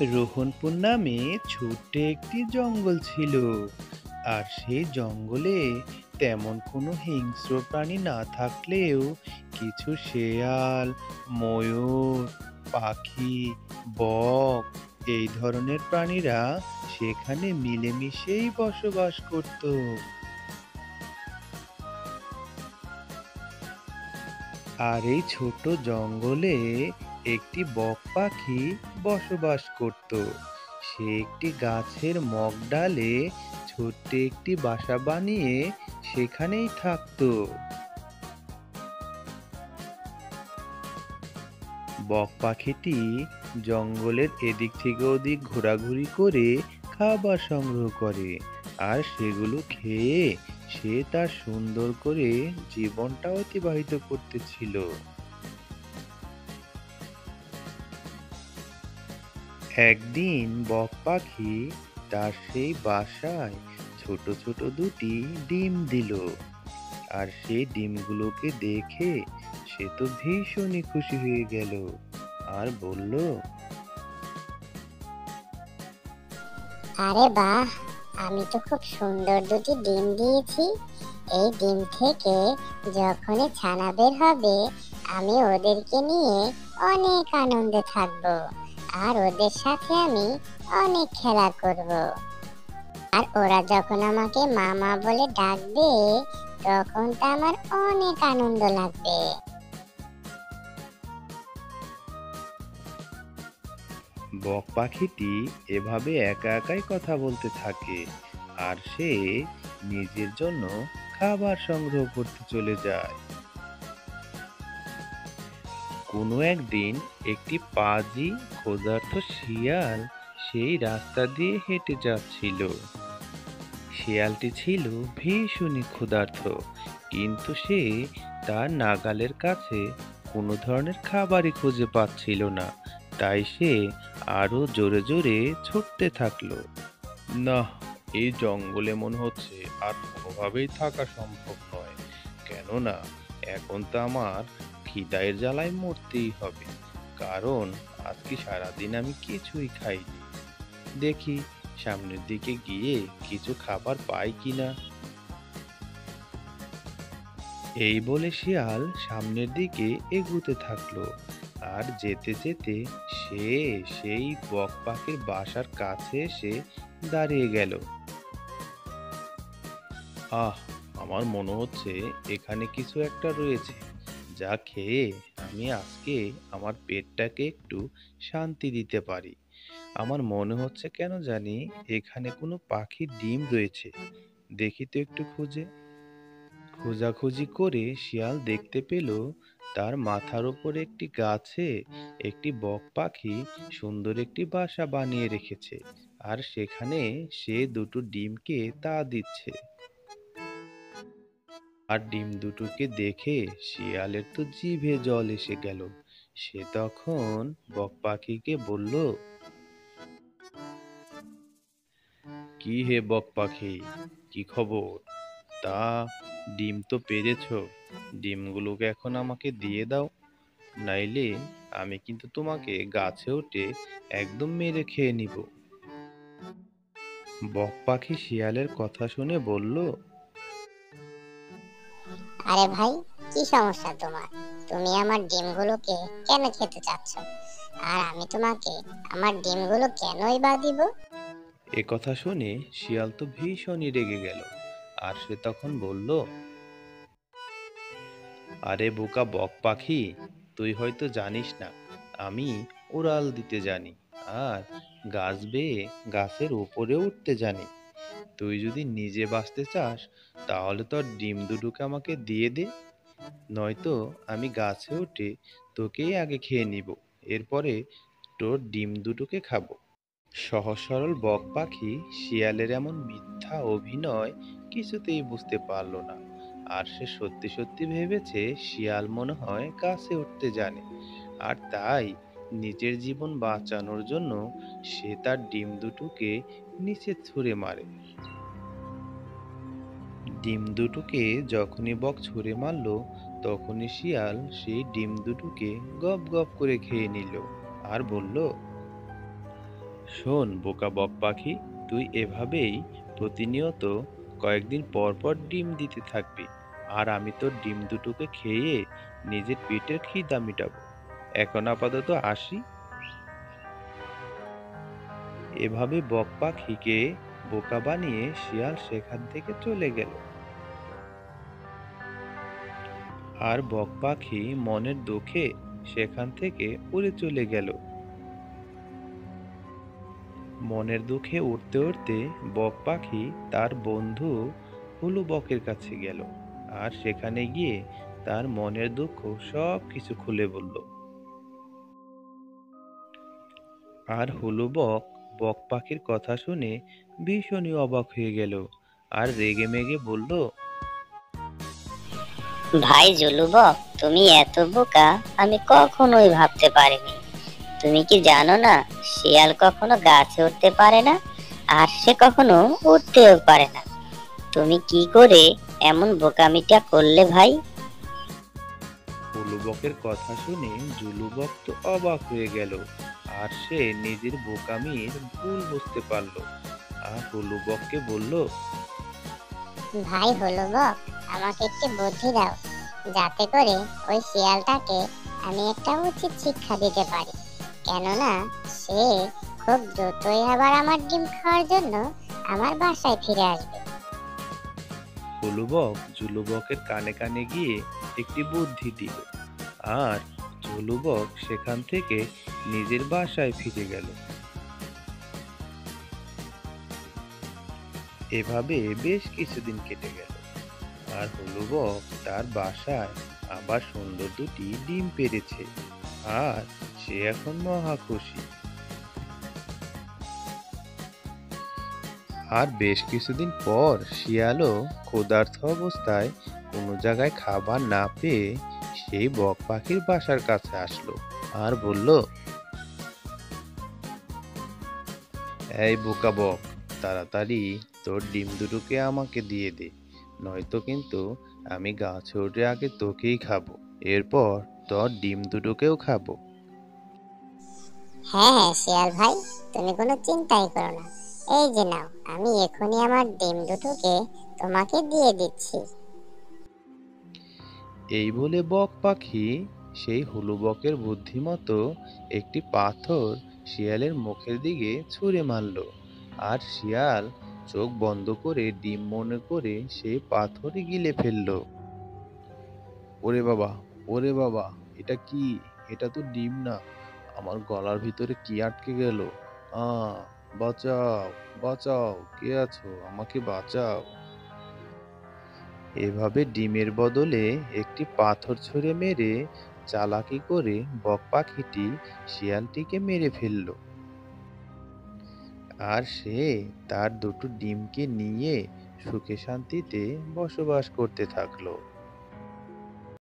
রোহনপুর নামে ছোট্ট একটি জঙ্গল ছিল। আর সেই জঙ্গলে তেমন কোনো হিংস্র প্রাণী না থাকলেও কিছু শেয়াল, ময়ূর, পাখি, বক এই ধরনের প্রাণীরা সেখানে মিলেমিশেই বসবাস করত। আর এই ছোট জঙ্গলে একটি বক পাখি বসবাস করত। সে একটি গাছের মগডালে ছোট্ট একটি বাসা বানিয়ে সেখানেই থাকতো। বক পাখিটি জঙ্গলের এদিক থেকে ওদিক ঘোরাঘুরি করে খাবার সংগ্রহ করে, আর সেগুলো খেয়ে সে তার সুন্দর করে জীবনটা অতিবাহিত করতেছিল। একদিন বক পাখি তার সেই বাসায় ছোট ছোট দুটি ডিম দিল। আর সেই ডিমগুলোকে দেখে সে তো ভীষণই খুশি হয়ে গেল আর বলল, আরে বাহ, আমি তো খুব সুন্দর দুটি ডিম দিয়েছি। এই ডিম থেকে যখনই ছানা বের হবে আমি ওদেরকে নিয়ে অনেক আনন্দে থাকবো। আর ওদের সাথে আমি অনেক খেলা করব। আর ওরা যখন আমাকে মামা বলে ডাকবে তখন তো আমার অনেক আনন্দ লাগবে। বক পাখিটি এভাবে একা একাই কথা বলতে থাকে, আর সে নিজের জন্য খাবার সংগ্রহ করতে চলে যায়। কোনো একদিন একটি পাজি ক্ষুধার্ত শিয়াল সেই রাস্তা দিয়ে হেঁটে যাচ্ছিল। শিয়ালটি ছিল ভীষণই ক্ষুধার্ত, কিন্তু সে তার নাগালের কাছে কোনো ধরনের খাবারই খুঁজে পাচ্ছিল না। তাই সে আরো জোরে জোরে ছুটতে থাকলো। না, এই জঙ্গলে মনে হচ্ছে আর কোনোভাবেই থাকা সম্ভব নয়, কেননা এখন তো আমার খিদায়ের জ্বালায় মরতেই হবে। কারণ আজকে সারাদিন আমি কিছুই খাইনি। দেখি সামনের দিকে গিয়ে কিছু খাবার পাই কিনা। এই বলে শিয়াল সামনের দিকে এগুতে থাকলো। আর যেতে যেতে সে সেই বক পাখির বাসার কাছে এসে দাঁড়িয়ে গেল। আহ, আমার মনে হচ্ছে এখানে কিছু একটা রয়েছে, যা খেয়ে আমি আজকে আমার পেটটাকে একটু শান্তি দিতে পারি। আমার মনে হচ্ছে কেন জানি এখানে কোনো পাখির ডিম রয়েছে। দেখি তো একটু খুঁজে। খোঁজাখুঁজি করে শিয়াল দেখতে পেল তার মাথার উপর একটি গাছে একটি বক পাখি সুন্দর একটি বাসা বানিয়ে রেখেছে, আর সেখানে সে দুটো ডিমকে তা দিচ্ছে। আর ডিম দুটোকে দেখে শিয়ালের তো জিভে জল এসে গেল। সে তখন বক পাখিকে বলল, কি হে বক পাখি, কি খবর? তা ডিম তো পেড়েছো, ডিমগুলোকে এখন আমাকে দিয়ে দাও, নাইলে আমি কিন্তু তোমাকে গাছে উঠে একদম মেরে খেয়ে নিব। বক পাখি শিয়ালের কথা শুনে বলল, আরে ভাই, কি সমস্যা তোমার? তুমি আমার ডিমগুলোকে কেন খেতে চাচ্ছ? আর আমি তোমাকে আমার ডিমগুলো কেনই বা দিব? এ কথা শুনে শিয়াল তো ভীষণই রেগে গেল। আর সে তখন বলল, আরে বোকা বক পাখি, তুই হয়তো জানিস না আমি উড়াল দিতে জানি, আর গাছ বেয়ে গাছের উপরে উঠতে জানি। তুই যদি নিজে বাঁচতে চাস তাহলে তোর ডিম দুটোকে আমাকে দিয়ে দে, নয়তো আমি গাছে উঠে তোকেই আগে খেয়ে নিব, এরপরে তোর ডিম দুটোকে খাবো। সহজ সরল বক পাখি শিয়ালের এমন মিথ্যা অভিনয় কিছুতেই বুঝতে পারল না। আর সে সত্যি সত্যি ভেবেছে শিয়াল মনে হয় গাছে উঠতে জানে, আর তাই নিজের জীবন বাঁচানোর জন্য সে তার ডিম দুটোকে নিচে ছুঁড়ে মারে। ডিম দুটোকে যখনই বক ছুঁড়ে মারল, তখনই শিয়াল সেই ডিম দুটোকে গপ গপ করে খেয়ে নিল আর বলল, শোন বোকা বক পাখি, তুই এভাবেই প্রতিনিয়ত কয়েকদিন পর পর ডিম দিতে থাকবি, আর আমি তোর ডিম দুটোকে খেয়ে নিজের পেটের খিদা মিটাবো। এখন আপাতত আসি। এভাবে বক পাখিকে বোকা বানিয়ে শিয়াল সেখান থেকে চলে গেল। আর বক পাখি মনের দুঃখে সেখান থেকে উড়ে চলে গেল। মনের দুঃখে উড়তে উড়তে বক পাখি তার বন্ধু হুলু বকের কাছে গেল, আর সেখানে গিয়ে তার মনের দুঃখ সব কিছু খুলে বলল। আর হুলু বক বক পাখির কথা শুনে ভীষণই অবাক হয়ে গেল, আর রেগে মেগে বলল, ভাই জুলুবক, তুমি এত বোকা আমি কখনোই ভাবতে পারিনি। তুমি কি জানো না, শিয়াল কখনো গাছে উঠতে পারে না, আর সে কখনো উঠতেও পারে না। তুমি কি করে এমন বোকামিটা করলে ভাই? হুলু বকের কথা শুনে জুলু বক তো অবাক হয়ে গেল, আর সে নিজের বোকামির ভুল বুঝতে পারলো। আর হুলু বককে বলল, ভাই হলো বক, আমাকে একটি বুদ্ধি দাও, যাতে করে ওই শিয়ালটাকে আমি একটা উচিত শিক্ষা দিতে পারি। কেননা সে খুব দ্রুতই আবার আমার ডিম খাওয়ার জন্য আমার বাসায় ফিরে আসবে। হুলু বক জুলু বকের কানে কানে গিয়ে একটি বুদ্ধি দিল, আর জুলু বক সেখান থেকে নিজের বাসায় ফিরে গেল। এভাবে বেশ কিছুদিন কেটে গেল, আর হুলু বক তার বাসায় আবার সুন্দর দুটি ডিম পেড়েছে, আর সে এখন মহা খুশি। আর বেশ কিছুদিন পর শিয়ালও ক্ষুধার্ত অবস্থায় কোনো জায়গায় খাবার না পেয়ে সেই বক পাখির বাসার কাছে আসলো, আর বলল, এই বোকা বক, তাড়াতাড়ি তোর ডিম দুটোকে আমাকে দিয়ে দে, নয়তো কিন্তু আমি গাছে উঠে আগে তোকেই খাবো, এরপর তোর ডিম দুটোকেও খাবো। হ্যাঁ হ্যাঁ শিয়াল ভাই, তুমি কোনো চিন্তাই করো না। এই যে নাও, আমি এখনই আমার ডিম দুটোকে তোমাকে দিয়ে দিচ্ছি। এই বলে বক পাখি সেই হুলু বকের বুদ্ধিমতো একটি পাথর শিয়ালের মুখের দিকে ছুঁড়ে মারল, আর শিয়াল চোখ বন্ধ করে ডিম মনে করে সেই পাথরই গিলে ফেলল। ওরে বাবা, ওরে বাবা, এটা কি? এটা তো ডিম না, আমার গলার ভিতরে কি আটকে গেল? আ বাঁচাও, বাঁচাও, কে আছো, আমাকে বাঁচাও। এভাবে ডিমের বদলে একটি পাথর ছুঁড়ে মেরে চালাকি করে বক পাখিটি শিয়ালটিকে মেরে ফেলল, আর সে তার দুটো ডিমকে নিয়ে সুখে শান্তিতে বসবাস করতে থাকলো।